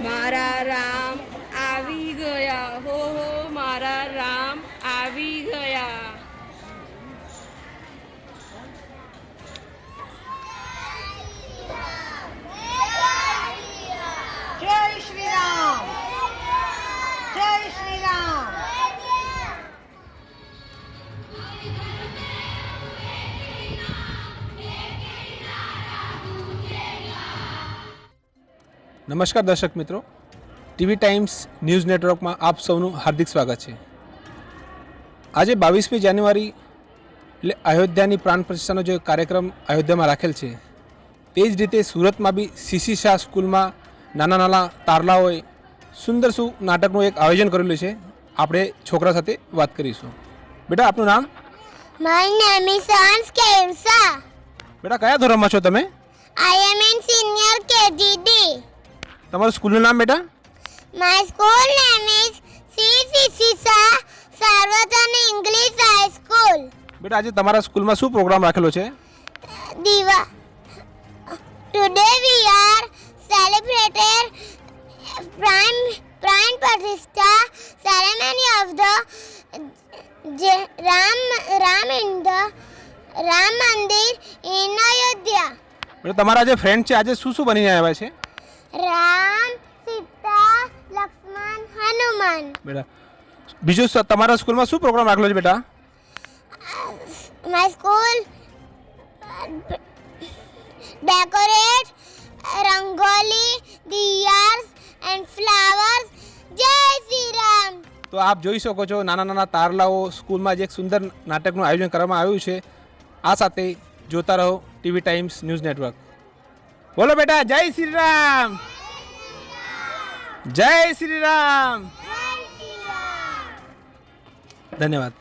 મારા રામ આવી ગયા, હો હો મારા રામ આવી ગયા. જય શ્રી રામ, જય શ્રી રામ. નમસ્કાર દર્શક મિત્રો, ટીવી ટાઈમ્સ ન્યૂઝ નેટવર્કમાં આપ સૌનું હાર્દિક સ્વાગત છે. આજે 22મી જાન્યુઆરી એટલે અયોધ્યાની પ્રાણ પ્રતિષ્ઠાનો જે કાર્યક્રમ અયોધ્યામાં રાખેલ છે, તે જ રીતે સુરતમાં બી સીસી શાહ સ્કૂલમાં નાના નાના તારલાઓએ સુંદર શું નાટકનું એક આયોજન કરેલું છે. આપણે છોકરા સાથે વાત કરીશું. બેટા, આપનું નામ? My name is Hans Kevsa. બેટા, કયા ધોરણમાં છો તમે? I am in senior KGD. તમારું સ્કૂલનું નામ બેટા? My school name is C.C. Shah Sarvajana English High School. બેટા, આજે તમારા સ્કૂલમાં શું પ્રોગ્રામ રાખેલો છે? Today we are celebrating Prime Pratishtha ceremony of the Ram Mandir in Ayodhya. બેટા, તમારા જે ફ્રેન્ડ છે આજે શું શું બનીને આવ્યા છે? Ram, Sita, Lakshman, Hanuman. બેટા, બીજું તમારા સ્કૂલમાં શું પ્રોગ્રામ રાખેલો છે બેટા? My school decorate rangoli, diyas and flowers. Jai Shri Ram. તો આપ જોઈ શકો છો, નાના નાના તારલાઓ સ્કૂલમાં જે એક સુંદર નાટકનું આયોજન કરવામાં આવ્યું છે. આ સાથે જોતા રહો ટીવી ટાઈમ્સ ન્યૂઝ નેટવર્ક. બોલો બેટા, જય શ્રી રામ, જય શ્રી રામ. ધન્યવાદ.